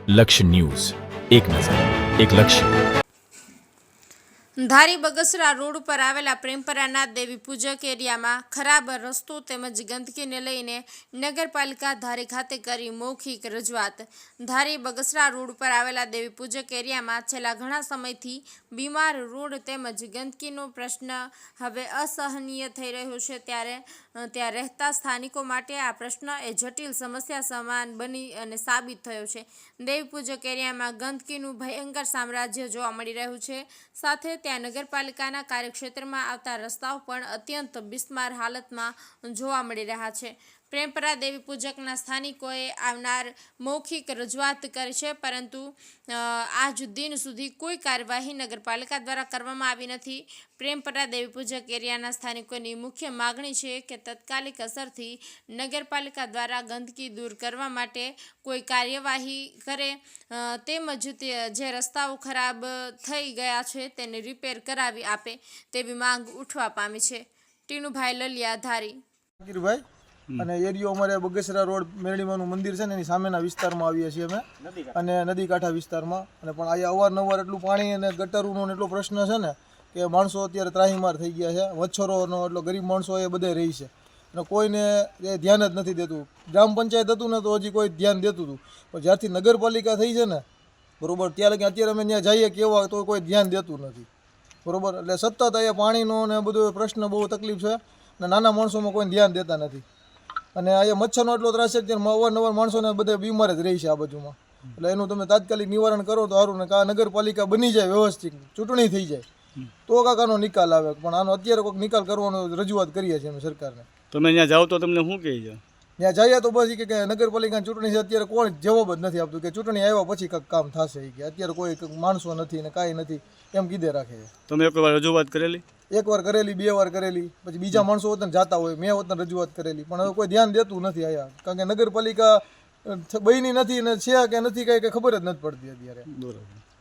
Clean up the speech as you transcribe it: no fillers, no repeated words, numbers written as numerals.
લક્ષ્ય ન્યૂઝ, એક નજર, એક લક્ષ્ય. ધારી બગસરા રોડ ઉપર આવેલા પ્રેમપરાના દેવી પૂજક એરિયામાં ખરાબ રસ્તો તેમજ ગંદકીને લઈને નગરપાલિકા ધારી ખાતે કરી મૌખિક રજૂઆત. ધારી બગસરા રોડ ઉપર આવેલા દેવી પૂજક એરિયામાં છેલ્લા ઘણા સમયથી બીમાર રોડ તેમજ ગંદકીનો પ્રશ્ન હવે અસહનીય થઈ રહ્યો છે. ત્યાં રહેતા સ્થાનિકો માટે આ પ્રશ્ન એ જટિલ સમસ્યા સમાન બની અને સાબિત થયો છે. દેવી પૂજક એરિયામાં ગંદકીનું ભયંકર સામ્રાજ્ય જોવા મળી રહ્યું છે. સાથે ત્યાં નગરપાલિકાના કાર્યક્ષેત્રમાં આવતા રસ્તાઓ પણ અત્યંત બિસ્માર હાલતમાં જોવા મળી રહ્યા છે. પ્રેમપરા દેવી પૂજકના સ્થાનિકોએ આવનાર મૌખિક રજૂઆત કરી છે, પરંતુ આજ દિન સુધી કોઈ કાર્યવાહી નગરપાલિકા દ્વારા કરવામાં આવી નથી. પ્રેમપરા દેવી પૂજક એરિયાના સ્થાનિકોની મુખ્ય માગણી છે કે તાત્કાલિક અસરથી નગરપાલિકા દ્વારા ગંદકી દૂર કરવા માટે કોઈ કાર્યવાહી કરે, તેમજ જે રસ્તાઓ ખરાબ થઈ ગયા છે તેને રિપેર કરાવી આપે તેવી માંગ ઉઠવા પામી છે. ટીનુભાઈ લલિયા, ધારી. અને એરિયો અમારે બગસરા રોડ મેરડીમાનું મંદિર છે ને એની સામેના વિસ્તારમાં આવીએ છીએ અમે, અને નદી કાંઠા વિસ્તારમાં. અને પણ અહીંયા અવારનવાર એટલું પાણી અને ગટરનો એટલો પ્રશ્ન છે ને કે માણસો અત્યારે ત્રાહીમાર થઈ ગયા છે. મચ્છરોનો એટલો ગરીબ માણસો એ બધે રહી છે અને કોઈને એ ધ્યાન જ નથી દેતું. ગ્રામ પંચાયત હતું ને તો હજી કોઈ ધ્યાન દેતું હતું, પણ જ્યારથી નગરપાલિકા થઈ છે ને બરોબર ત્યારે કે અત્યારે અમે ત્યાં જઈએ કેવા તો કોઈ ધ્યાન દેતું નથી બરોબર. એટલે સતત અહીંયા પાણીનો ને બધો પ્રશ્ન બહુ તકલીફ છે અને નાના માણસોમાં કોઈ ધ્યાન દેતા નથી. અને અહીંયા મચ્છરનો એટલો ત્રાસ છે કે અવારનવાર માણસોને બધે બીમાર જ રહી છે આ બાજુમાં. એટલે એનું તમે તાત્કાલિક નિવારણ કરો તો સારું ને, કા નગરપાલિકા બની જાય વ્યવસ્થિત, ચૂંટણી થઈ જાય તો કાકાનો નિકાલ આવે. પણ આનો અત્યારે કોઈક નિકાલ કરવાનો રજૂઆત કરીએ છીએ અમે સરકારને. તમે ત્યાં જાઓ તો તમને શું કહે છે? ત્યાં જઈએ તો બસ કે નગરપાલિકાની ચૂંટણી છે, અત્યારે કોઈ જવાબ જ નથી આપતું કે ચૂંટણી આવ્યા પછી કંઈક કામ થશે. કે અત્યારે કોઈ માણસો નથી ને કાંઈ નથી એમ કીધે રાખે છે. તમે એક વાર રજૂઆત કરેલી? એકવાર કરેલી, 2 વાર કરેલી, પછી બીજા માણસો વતન જતા હોય, મેં વતન રજૂઆત કરેલી, પણ હવે કોઈ ધ્યાન દેતું નથી અહીંયા. કારણ કે નગરપાલિકા બની નથી ને છે કે નથી કાંઈ ખબર જ નથી પડતી અત્યારે. બરાબર.